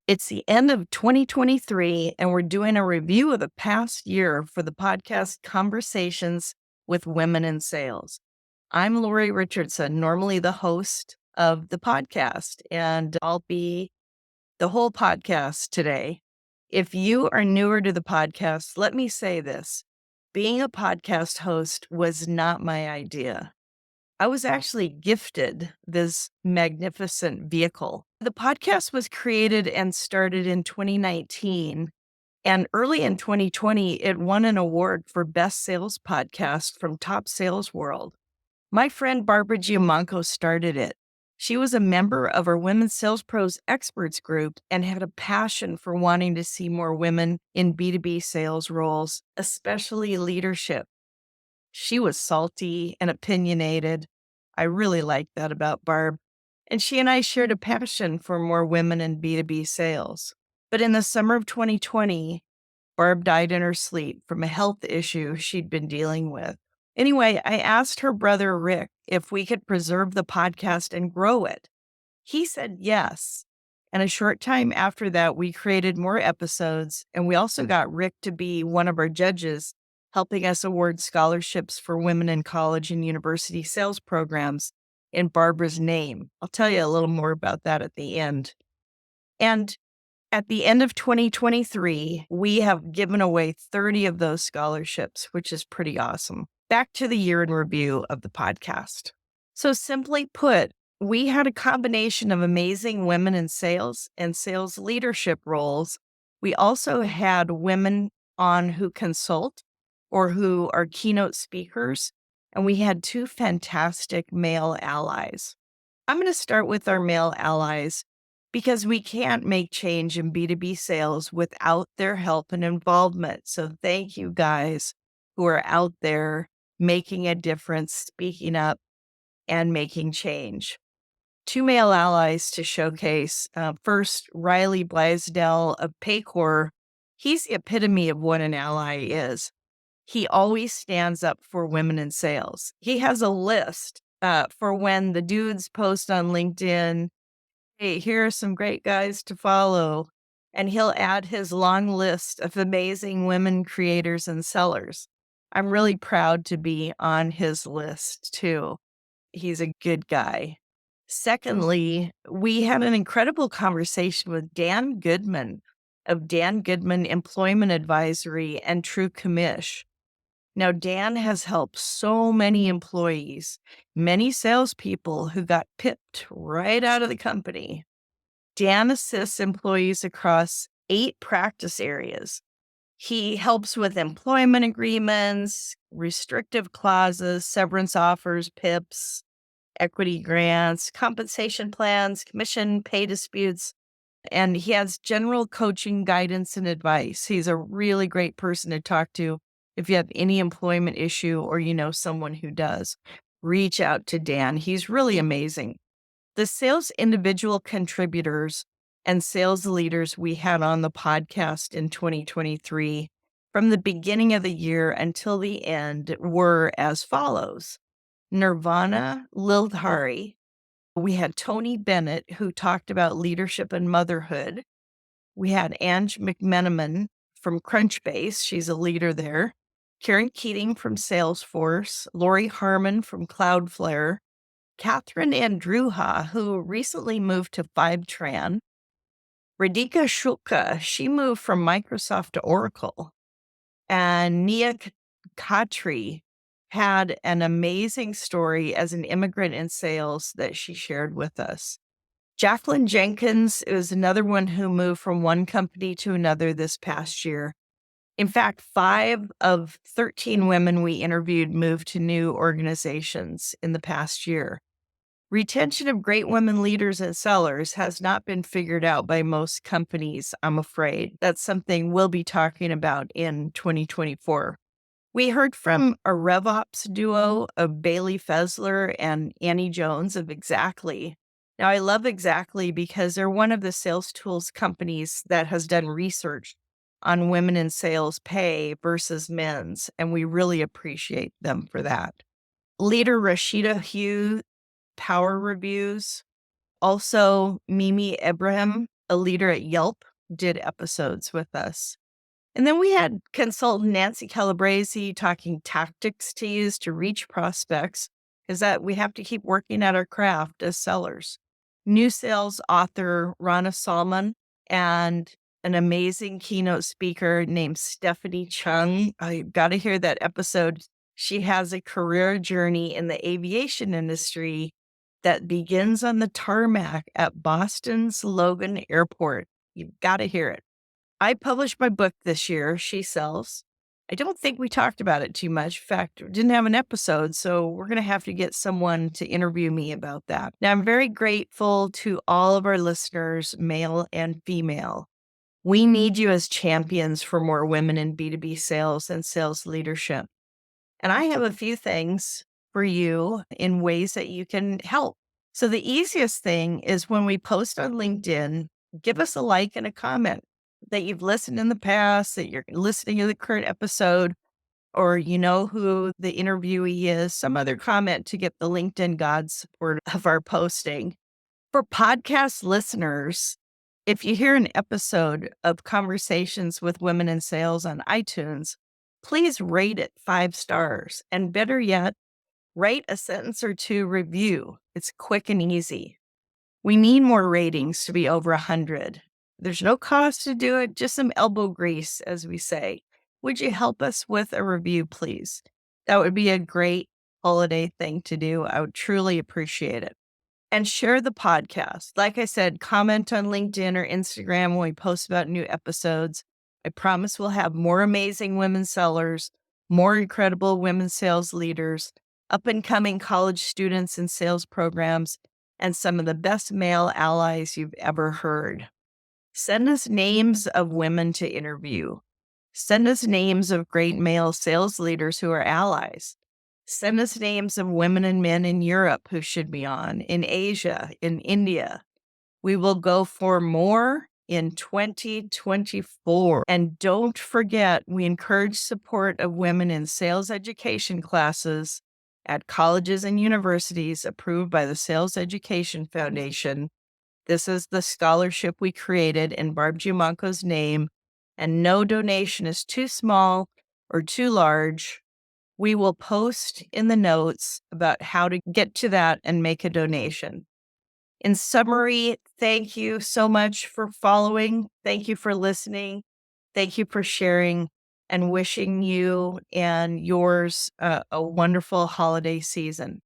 It's the end of 2023, and we're doing a review of the past year for the podcast Conversations with Women in Sales. I'm Lori Richardson, normally the host of the podcast, and I'll be the whole podcast today. If you are newer to the podcast, let me say this. Being a podcast host was not my idea. I was actually gifted this magnificent vehicle. The podcast was created and started in 2019. And early in 2020, it won an award for Best Sales Podcast from Top Sales World. My friend Barbara Giamanco started it. She was a member of our Women Sales Pros Experts group and had a passion for wanting to see more women in B2B sales roles, especially leadership. She was salty and opinionated. I really liked that about Barb. And she and I shared a passion for more women in B2B sales. But in the summer of 2020, Barb died in her sleep from a health issue she'd been dealing with. Anyway, I asked her brother Rick if we could preserve the podcast and grow it. He said yes. And a short time after that, we created more episodes, and we also got Rick to be one of our judges, helping us award scholarships for women in college and university sales programs in Barbara's name. I'll tell you a little more about that at the end. And at the end of 2023, we have given away 30 of those scholarships, which is pretty awesome. Back to the year in review of the podcast. So simply put, we had a combination of amazing women in sales and sales leadership roles. We also had women on who consult or who are keynote speakers, and we had two fantastic male allies. I'm going to start with our male allies because we can't make change in B2B sales without their help and involvement. So thank you guys who are out there making a difference, speaking up, and making change. Two male allies to showcase. First, Riley Blaisdell of Paycor. He's the epitome of what an ally is. He always stands up for women in sales. He has a list for when the dudes post on LinkedIn, hey, here are some great guys to follow. And he'll add his long list of amazing women creators and sellers. I'm really proud to be on his list too. He's a good guy. Secondly, we had an incredible conversation with Dan Goodman of Dan Goodman Employment Advisory and True Commish. Now, Dan has helped so many employees, many salespeople who got pipped right out of the company. Dan assists employees across 8 practice areas. He helps with employment agreements, restrictive clauses, severance offers, PIPs, equity grants, compensation plans, commission pay disputes, and he has general coaching, guidance, and advice. He's a really great person to talk to if you have any employment issue or you know someone who does. Reach out to Dan. He's really amazing. The sales individual contributors and sales leaders we had on the podcast in 2023 from the beginning of the year until the end were as follows. Nirvana Lildhari. We had Tony Bennett, who talked about leadership and motherhood. We had Ange McMenamin from Crunchbase. She's a leader there. Karen Keating from Salesforce. Lori Harmon from Cloudflare. Catherine Andruha, who recently moved to Fivetran. Radhika Shulka, she moved from Microsoft to Oracle. And Nia Khatri had an amazing story as an immigrant in sales that she shared with us. Jacqueline Jenkins is another one who moved from one company to another this past year. In fact, 5 of 13 women we interviewed moved to new organizations in the past year. Retention of great women leaders and sellers has not been figured out by most companies, I'm afraid. That's something we'll be talking about in 2024. We heard from a RevOps duo of Bailey Fessler and Annie Jones of Exactly. Now, I love Exactly because they're one of the sales tools companies that has done research on women in sales pay versus men's, and we really appreciate them for that. Leader Rashida Hughes, Power Reviews. Also, Mimi Ibrahim a leader at Yelp, did episodes with us. And then we had consultant Nancy Calabrese talking tactics to use to reach prospects, is that we have to keep working at our craft as sellers. New sales author Rana Salman and an amazing keynote speaker named Stephanie Chung. I got to hear that episode. She has a career journey in the aviation industry that begins on the tarmac at Boston's Logan Airport. You've got to hear it. I published my book this year, She Sells. I don't think we talked about it too much. In fact, we didn't have an episode, so we're going to have to get someone to interview me about that. Now, I'm very grateful to all of our listeners, male and female. We need you as champions for more women in B2B sales and sales leadership. And I have a few things for you in ways that you can help. So the easiest thing is when we post on LinkedIn, give us a like and a comment that you've listened in the past, that you're listening to the current episode, or you know who the interviewee is, some other comment to get the LinkedIn God's support of our posting. For podcast listeners, if you hear an episode of Conversations with Women in Sales on iTunes, please rate it 5 stars. And better yet, write a sentence or two review. It's quick and easy. We need more ratings to be over 100. There's no cost to do it, just some elbow grease, as we say. Would you help us with a review, please? That would be a great holiday thing to do. I would truly appreciate it. And share the podcast. Like I said, comment on LinkedIn or Instagram when we post about new episodes. I promise we'll have more amazing women sellers, more incredible women sales leaders, up and coming college students in sales programs, and some of the best male allies you've ever heard. Send us names of women to interview. Send us names of great male sales leaders who are allies. Send us names of women and men in Europe who should be on, in Asia, in India. We will go for more in 2024. And don't forget, we encourage support of women in sales education classes at colleges and universities approved by the Sales Education Foundation. This is the scholarship we created in Barb Giamanco's name, and no donation is too small or too large. We will post in the notes about how to get to that and make a donation. In summary, thank you so much for following. Thank you for listening. Thank you for sharing, and wishing you and yours a wonderful holiday season.